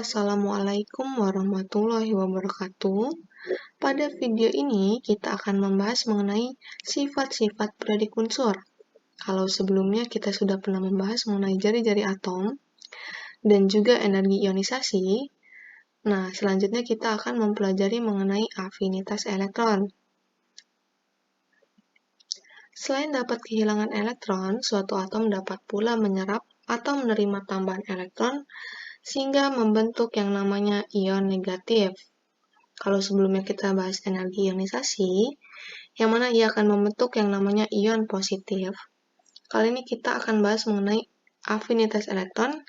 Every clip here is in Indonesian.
Assalamualaikum warahmatullahi wabarakatuh. Pada video ini kita akan membahas mengenai sifat-sifat periodic unsur. Kalau sebelumnya kita sudah pernah membahas mengenai jari-jari atom dan juga energi ionisasi, nah selanjutnya kita akan mempelajari mengenai afinitas elektron. Selain dapat kehilangan elektron, suatu atom dapat pula menyerap atau menerima tambahan elektron sehingga membentuk yang namanya ion negatif. Kalau sebelumnya kita bahas energi ionisasi, yang mana ia akan membentuk yang namanya ion positif. Kali ini kita akan bahas mengenai afinitas elektron,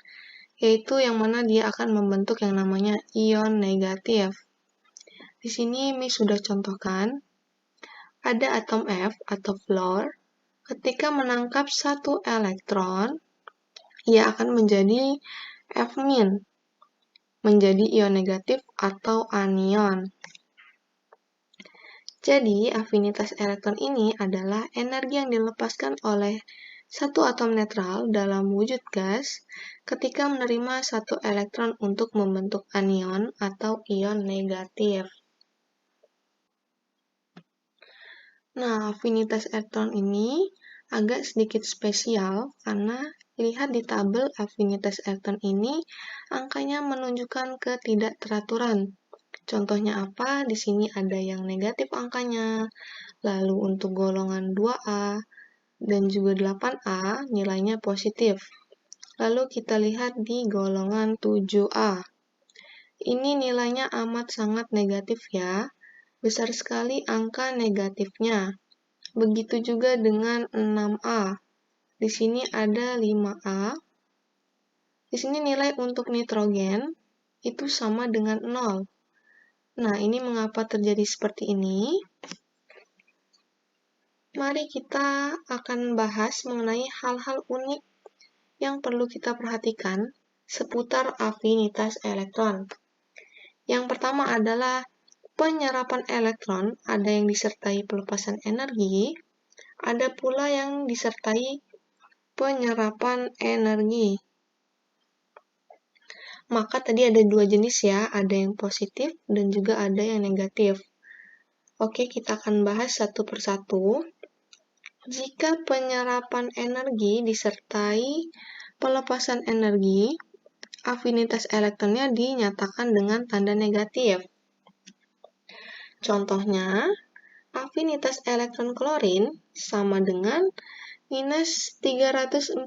yaitu yang mana dia akan membentuk yang namanya ion negatif. Di sini Mi sudah contohkan, ada atom F atau fluor, ketika menangkap satu elektron, ia akan menjadi F-, menjadi ion negatif atau anion. Jadi, afinitas elektron ini adalah energi yang dilepaskan oleh satu atom netral dalam wujud gas ketika menerima satu elektron untuk membentuk anion atau ion negatif. Nah, afinitas elektron ini agak sedikit spesial karena lihat di tabel afinitas elektron ini angkanya menunjukkan ketidakteraturan. Contohnya apa? Di sini ada yang negatif angkanya. Lalu untuk golongan 2A dan juga 8A nilainya positif. Lalu kita lihat di golongan 7A. Ini nilainya amat sangat negatif ya. Besar sekali angka negatifnya. Begitu juga dengan 6A. Di sini ada 5A. Di sini nilai untuk nitrogen itu sama dengan 0. Nah, ini mengapa terjadi seperti ini? Mari kita akan bahas mengenai hal-hal unik yang perlu kita perhatikan seputar afinitas elektron. Yang pertama adalah penyerapan elektron, ada yang disertai pelepasan energi, ada pula yang disertai penyerapan energi. Maka tadi ada dua jenis ya, ada yang positif dan juga ada yang negatif. Oke, kita akan bahas satu persatu. Jika penyerapan energi disertai pelepasan energi, afinitas elektronnya dinyatakan dengan tanda negatif. Contohnya, afinitas elektron klorin sama dengan minus 349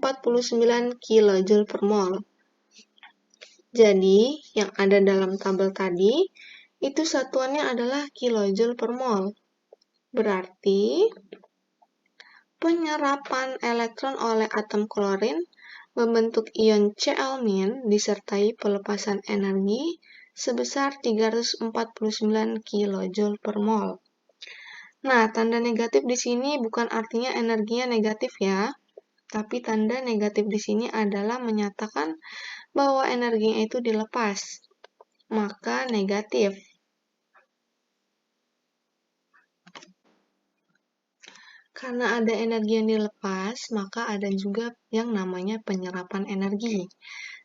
kJ per mol. Jadi, yang ada dalam tabel tadi, itu satuannya adalah kilojoule per mol. Berarti, penyerapan elektron oleh atom klorin membentuk ion Cl- disertai pelepasan energi sebesar 349 kJ per mol. Nah, tanda negatif di sini bukan artinya energinya negatif ya, tapi tanda negatif di sini adalah menyatakan bahwa energinya itu dilepas, maka negatif. Karena ada energi yang dilepas, maka ada juga yang namanya penyerapan energi.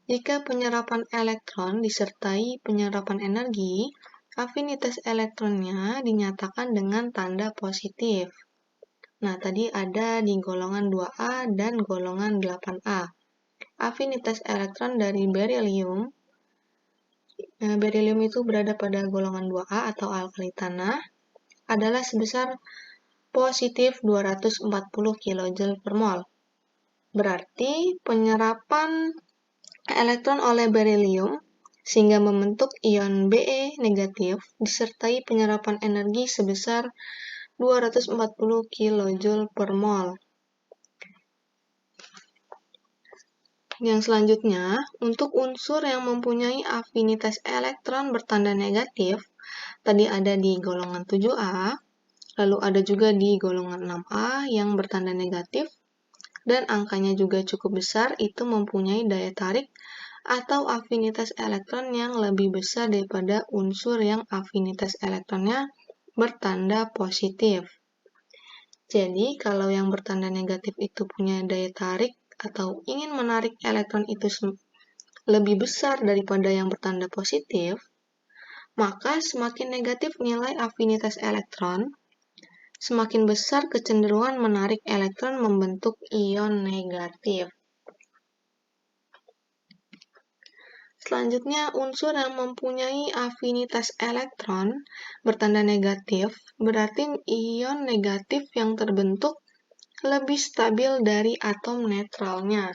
Jika penyerapan elektron disertai penyerapan energi, afinitas elektronnya dinyatakan dengan tanda positif. Nah, tadi ada di golongan 2A dan golongan 8A. Afinitas elektron dari berilium itu berada pada golongan 2A atau alkali tanah, adalah sebesar positif 240 kJ per mol. Berarti penyerapan elektron oleh berilium sehingga membentuk ion Be negatif disertai penyerapan energi sebesar 240 kJ per mol. Yang selanjutnya, untuk unsur yang mempunyai afinitas elektron bertanda negatif, tadi ada di golongan 7A, lalu ada juga di golongan 6A yang bertanda negatif, dan angkanya juga cukup besar, itu mempunyai daya tarik atau afinitas elektron yang lebih besar daripada unsur yang afinitas elektronnya bertanda positif. Jadi, kalau yang bertanda negatif itu punya daya tarik atau ingin menarik elektron itu lebih besar daripada yang bertanda positif, maka semakin negatif nilai afinitas elektron, semakin besar kecenderungan menarik elektron membentuk ion negatif. Selanjutnya, unsur yang mempunyai afinitas elektron bertanda negatif berarti ion negatif yang terbentuk lebih stabil dari atom netralnya.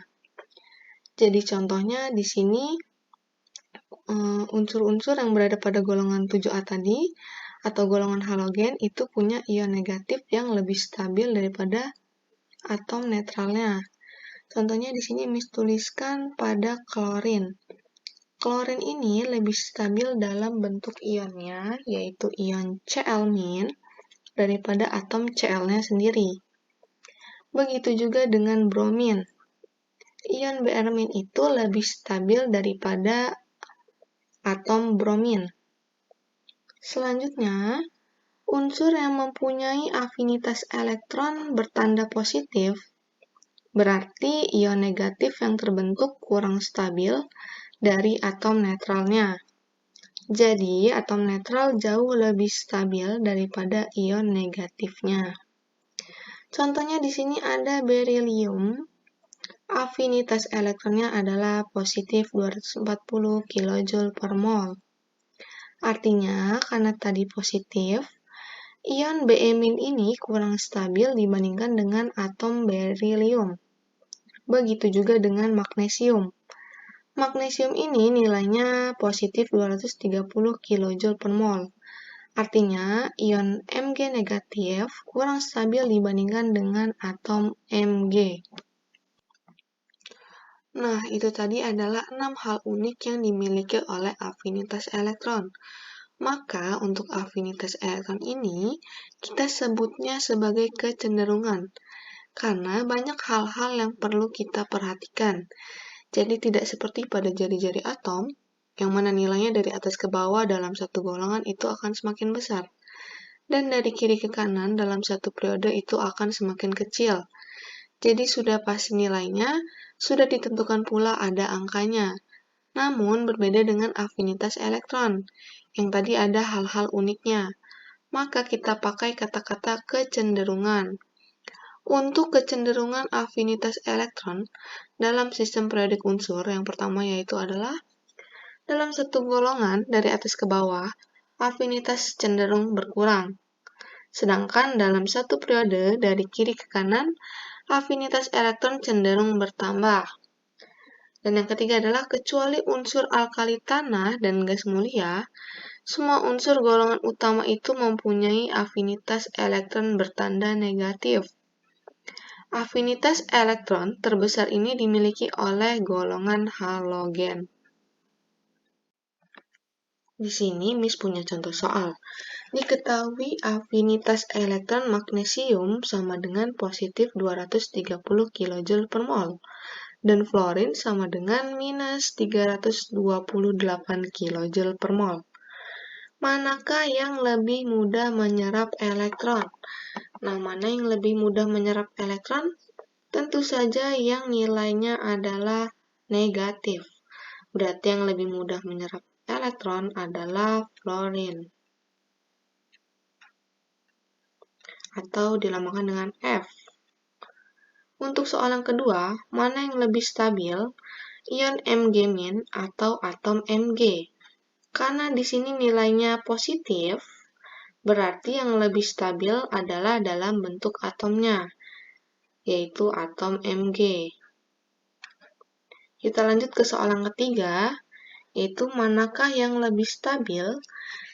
Jadi contohnya di sini unsur-unsur yang berada pada golongan 7A tadi atau golongan halogen itu punya ion negatif yang lebih stabil daripada atom netralnya. Contohnya di sini Miss tuliskan pada klorin. Klorin ini lebih stabil dalam bentuk ionnya, yaitu ion Cl- daripada atom Cl-nya sendiri. Begitu juga dengan bromin. Ion Br- itu lebih stabil daripada atom bromin. Selanjutnya, unsur yang mempunyai afinitas elektron bertanda positif berarti ion negatif yang terbentuk kurang stabil dari atom netralnya. Jadi, atom netral jauh lebih stabil daripada ion negatifnya. Contohnya di sini ada berilium. Afinitas elektronnya adalah positif 240 kJ per mol. Artinya, karena tadi positif, ion Be- ini kurang stabil dibandingkan dengan atom berilium. Begitu juga dengan magnesium. Magnesium ini nilainya positif 230 kJ per mol. Artinya, ion Mg negatif kurang stabil dibandingkan dengan atom Mg. Nah, itu tadi adalah 6 hal unik yang dimiliki oleh afinitas elektron. Maka, untuk afinitas elektron ini, kita sebutnya sebagai kecenderungan. Karena banyak hal-hal yang perlu kita perhatikan. Jadi tidak seperti pada jari-jari atom, yang mana nilainya dari atas ke bawah dalam satu golongan itu akan semakin besar. Dan dari kiri ke kanan dalam satu periode itu akan semakin kecil. Jadi sudah pasti nilainya, sudah ditentukan pula ada angkanya. Namun berbeda dengan afinitas elektron, yang tadi ada hal-hal uniknya. Maka kita pakai kata-kata kecenderungan. Untuk kecenderungan afinitas elektron dalam sistem periodik unsur, yang pertama yaitu adalah dalam satu golongan dari atas ke bawah, afinitas cenderung berkurang. Sedangkan dalam satu periode dari kiri ke kanan, afinitas elektron cenderung bertambah. Dan yang ketiga adalah kecuali unsur alkali tanah dan gas mulia, semua unsur golongan utama itu mempunyai afinitas elektron bertanda negatif. Afinitas elektron terbesar ini dimiliki oleh golongan halogen. Di sini Miss punya contoh soal. Diketahui afinitas elektron magnesium sama dengan positif 230 kJ per mol dan fluorin sama dengan minus 328 kJ per mol. Manakah yang lebih mudah menyerap elektron? Nah, mana yang lebih mudah menyerap elektron? Tentu saja yang nilainya adalah negatif. Berarti yang lebih mudah menyerap elektron adalah fluorin. Atau dilambangkan dengan F. Untuk soal yang kedua, mana yang lebih stabil? Ion Mg- atau atom Mg? Karena di sini nilainya positif, berarti yang lebih stabil adalah dalam bentuk atomnya, yaitu atom Mg. Kita lanjut ke soal yang ketiga, yaitu manakah yang lebih stabil,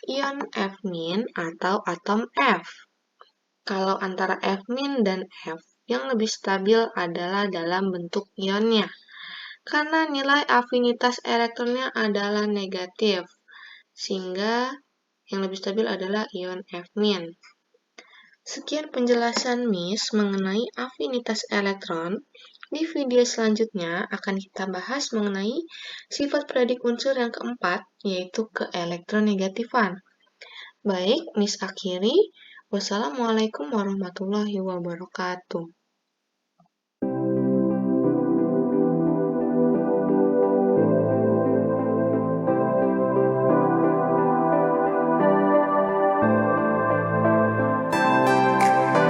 ion F- atau atom F? Kalau antara F- dan F, yang lebih stabil adalah dalam bentuk ionnya, karena nilai afinitas elektronnya adalah negatif, sehingga yang lebih stabil adalah ion F-. Sekian penjelasan Miss mengenai afinitas elektron. Di video selanjutnya akan kita bahas mengenai sifat periodik unsur yang keempat, yaitu keelektronegatifan. Baik, Miss akhiri. Wassalamualaikum warahmatullahi wabarakatuh.